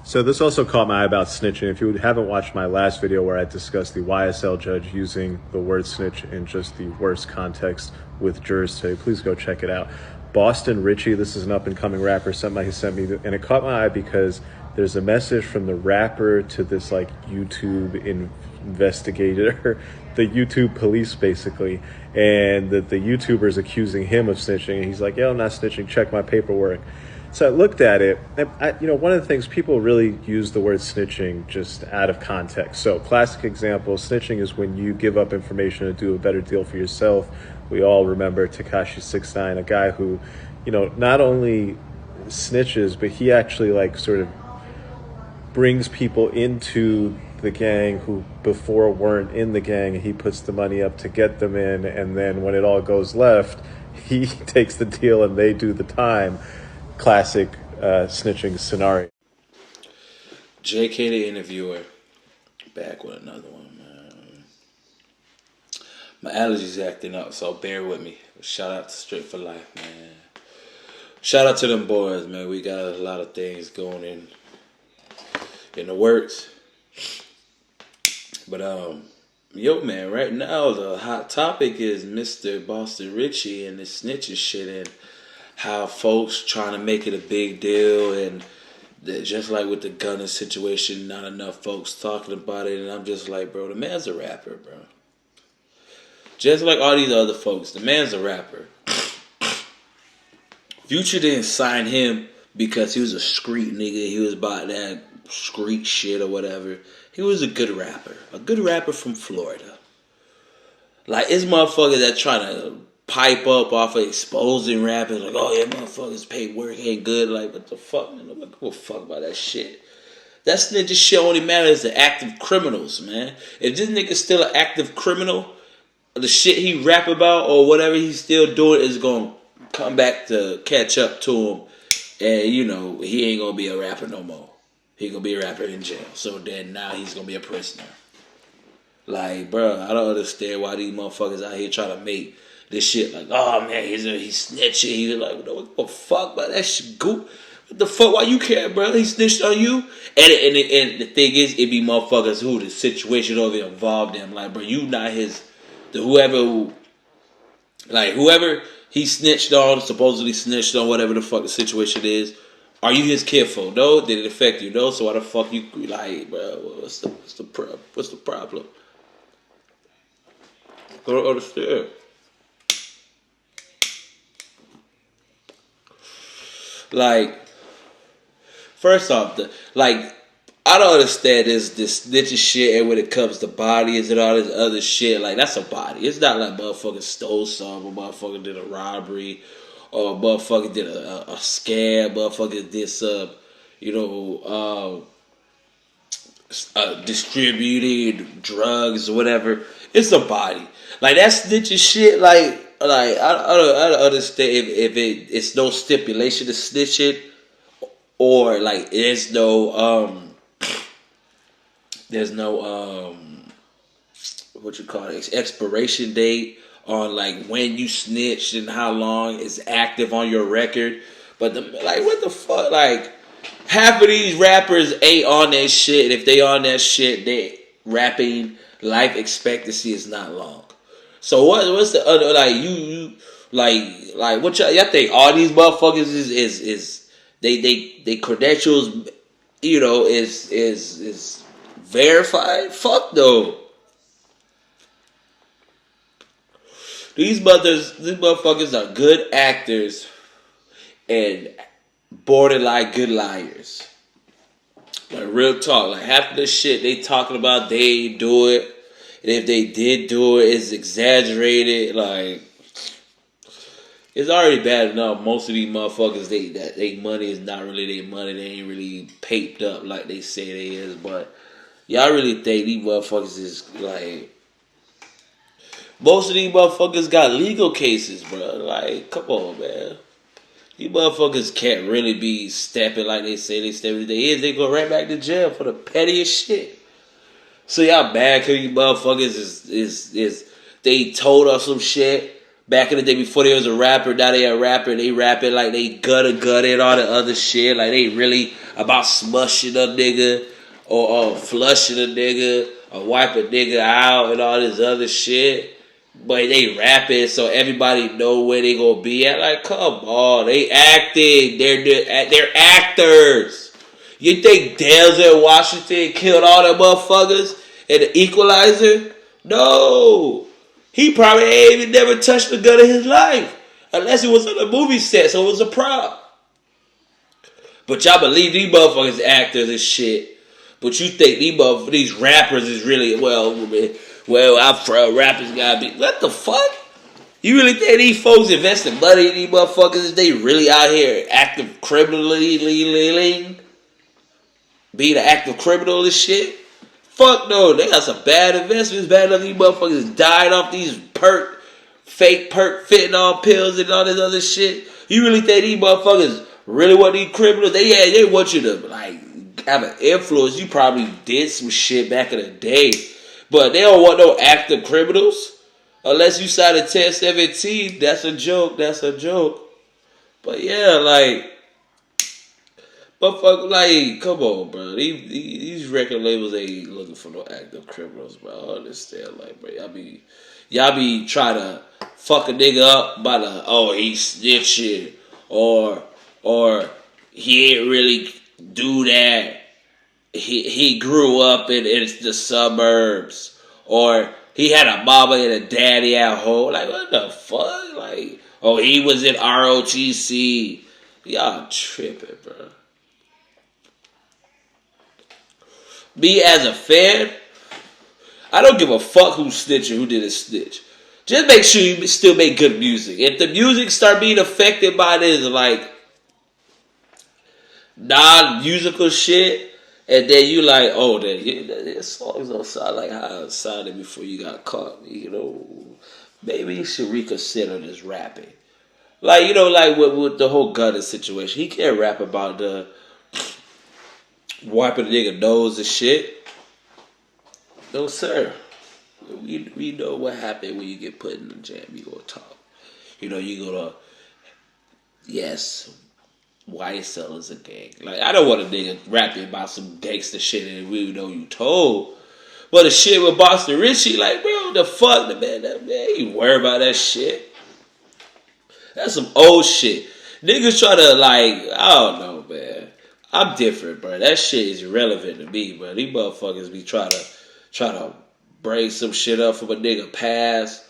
So this also caught my eye about snitching. If you haven't watched my last video where I discussed the YSL judge using the word snitch in just the worst context with jurors today, please go check it out. Boston Richey, this is an up-and-coming rapper, somebody sent me, and it caught my eye because there's a message from the rapper to this like YouTube investigator, the YouTube police basically, and the YouTuber is accusing him of snitching, and he's like, "Yo, I'm not snitching, check my paperwork." So I looked at it, and one of the things, people really use the word snitching just out of context. So classic example, snitching is when you give up information to do a better deal for yourself. We all remember Tekashi 6ix9ine, a guy who, not only snitches, but he actually like sort of brings people into the gang who before weren't in the gang, and he puts the money up to get them in, and then when it all goes left, he takes the deal and they do the time. Classic snitching scenario. JK the interviewer, back with another one, man. My allergies acting up, so bear with me. Shout out to Straight for Life, man. Shout out to them boys, man. We got a lot of things going in the works. But yo, man, right now the hot topic is Mr. Boston Richey and this snitching shit, and how folks trying to make it a big deal, and just like with the gunner situation, not enough folks talking about it. And I'm just like, bro, the man's a rapper, bro. Just like all these other folks, the man's a rapper. Future didn't sign him because he was a street nigga. He was about that street shit or whatever. He was a good rapper from Florida. Like, it's motherfuckers that trying to pipe up off of exposing rappers, like, oh yeah, motherfuckers pay work ain't good. Like, what the fuck, man? Nobody give a fuck about that shit. That nigga shit only matters to active criminals, man. If this nigga's still an active criminal, the shit he rap about or whatever he's still doing is gonna come back to catch up to him, and he ain't gonna be a rapper no more. He gonna be a rapper in jail. So then now he's gonna be a prisoner. Like, bro, I don't understand why these motherfuckers out here trying to make this shit like, oh man, he's snitching. He's like, what the fuck, about that shit? Goop. What the fuck? Why you care, bro? He snitched on you. And the thing is, it be motherfuckers who the situation over involved in. Like, bro, you not whoever he snitched on, supposedly snitched on, whatever the fuck the situation is. Are you his kidful? No. Did it affect you? No. So why the fuck you like, bro? What's the problem? I don't understand. Like, first off, I don't understand this snitching shit, and when it comes to bodies and all this other shit, like, that's a body. It's not like motherfucker stole something, or motherfucker did a robbery, or motherfucker did a scam, motherfucker did some, distributed drugs or whatever. It's a body. Like, that snitching shit, like I don't understand if it's no stipulation to snitching, or like there's no what you call it, expiration date on like when you snitched and how long it's active on your record. But what the fuck, like, half of these rappers ain't on that shit. If they on that shit, they rapping life expectancy is not long. So what's the other, like, you like what y'all think all these motherfuckers is they credentials, is verified? Fuck no. These motherfuckers are good actors and borderline good liars. Like, real talk. Like, half of the shit they talking about, they ain't do it. And if they did do it, it's exaggerated. Like, it's already bad enough. Most of these motherfuckers, they money is not really their money. They ain't really paped up like they say they is. But y'all really think these motherfuckers is like, most of these motherfuckers got legal cases, bro. Like, come on, man. These motherfuckers can't really be stepping like they say they stepping. They go right back to jail for the pettiest shit. So y'all bad because these motherfuckers is they told us some shit, Back in the day before they was a rapper, now they a rapper. They rapping like they gutted all the other shit. Like they really about smushing a nigga or flushing a nigga or wipe a nigga out and all this other shit. But they rapping so everybody know where they gonna be at. Like, come on, they acting. They're actors. You think Denzel Washington killed all them motherfuckers in the Equalizer? No. He probably ain't even never touched a gun in his life. Unless it was on a movie set, so it was a prop. But y'all believe these motherfuckers actors and shit. But you think these rappers is really, I'm from rappers gotta be. What the fuck? You really think these folks investing money in these motherfuckers? Is they really out here active criminally, being an active criminal and shit? Fuck no, they got some bad investments. Bad enough these motherfuckers died off these fake perk fentanyl pills and all this other shit. You really think these motherfuckers really want these criminals? They want you to like have an influence. You probably did some shit back in the day, but they don't want no active criminals. Unless you signed a 1017, that's a joke. But yeah, like, but fuck, like, come on, bro. These record labels ain't looking for no active criminals, bro. I understand, like, bro, y'all be trying to fuck a nigga up by he's snitching, or he ain't really do that. He grew up in the suburbs, or he had a mama and a daddy at home. Like, what the fuck? Like, he was in ROTC. Y'all tripping, bro. Me as a fan, I don't give a fuck who's snitching, who did a snitch. Just make sure you still make good music. If the music start being affected by this, like, non-musical shit, and then you like, this song's don't sound like how it sounded before you got caught. You know, maybe you should reconsider this rapping. Like, you know, like with the whole Gunna situation, he can't rap about the wiping a nigga nose and shit. No, sir. We know what happened when you get put in the jam. You go talk. You know, you go to, yes, YSL is a gang. Like, I don't want a nigga rapping about some gangster shit and we know you told. But the shit with Boston Richey, like, bro, the fuck, that man, you worry about that shit. That's some old shit. Niggas try to, like, I don't know, man. I'm different, bro. That shit is irrelevant to me, bro. These motherfuckers be trying to bring some shit up from a nigga past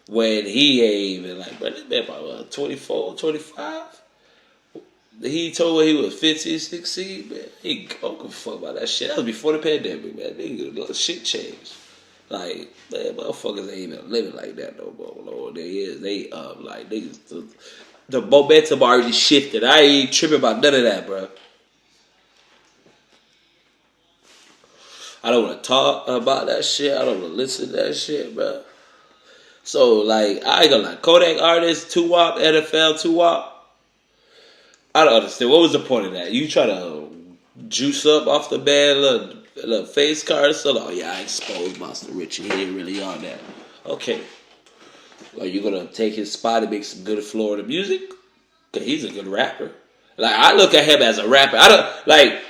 when he ain't even, like, bro, this man about 24, 25? He told when he was 15, 16, man. He don't give a fuck about that shit. That was before the pandemic, man. Nigga, shit changed. Like, man, motherfuckers ain't even living like that no more. Lord, they like, niggas, the momentum already shifted. I ain't tripping about none of that, bro. I don't want to talk about that shit. I don't want to listen to that shit, bro. So, like, I ain't gonna lie. Kodak artist, 2-Wop, NFL, 2-Wop. I don't understand. What was the point of that? You try to juice up off the bad little face card? So, I exposed Boston Richey. He ain't really on that. Okay. Are you going to take his spot and make some good Florida music? Because he's a good rapper. Like, I look at him as a rapper. I don't, like,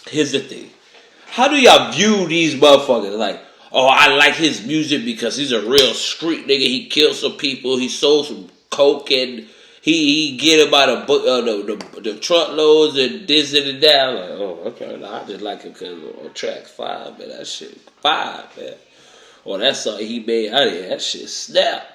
here's the thing. How do y'all view these motherfuckers? Like, I like his music because he's a real street nigga. He killed some people. He sold some coke and he get about the truckloads and this and that. Like, okay. No, I just like him because on track 5, man. That shit 5, man. Or that song he made, that shit snap.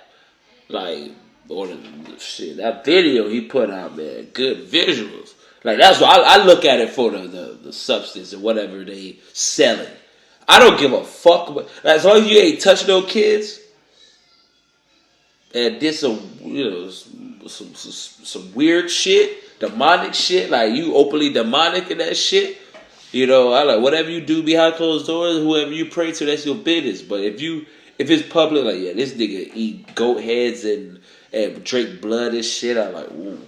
Like, or that video he put out, man. Good visuals. Like, that's why I look at it for the substance and whatever they selling. I don't give a fuck. Like, as long as you ain't touch no kids and did some, some weird shit, demonic shit, like you openly demonic in that shit, I like whatever you do behind closed doors, whoever you pray to, that's your business. But if it's public, like, this nigga eat goat heads and drink blood and shit, I'm like, ooh.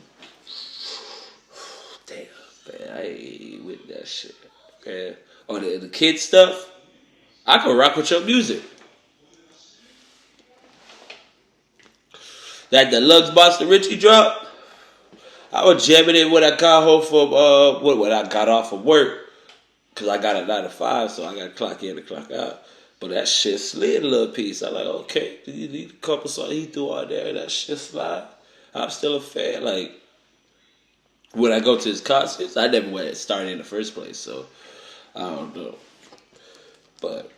Damn, man, I ain't with that shit. Okay. Or the kid stuff, I can rock with your music. That deluxe box that Richey dropped, I was jamming it when I got home from when I got off from work. Cause I got a 9 to 5, so I got to clock in and clock out. But that shit slid a little piece. I'm like, okay, a couple songs he threw out there, that shit slide. I'm still a fan. Like, when I go to his concerts, I never went started in the first place, so I don't know. But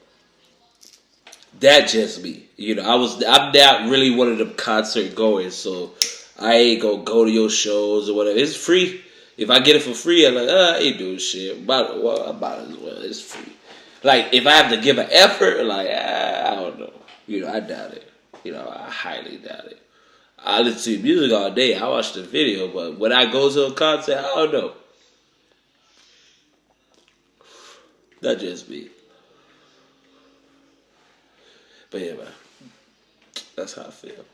that just me. You know, I'm not really one of them concert goers, so I ain't gonna go to your shows or whatever. It's free. If I get it for free, I'm like, I ain't doing shit. I might as well. It's free. Like, if I have to give an effort, like, I don't know. You know, I doubt it. You know, I highly doubt it. I listen to music all day. I watch the video, but when I go to a concert, I don't know. That just me. But yeah, man. That's how I feel.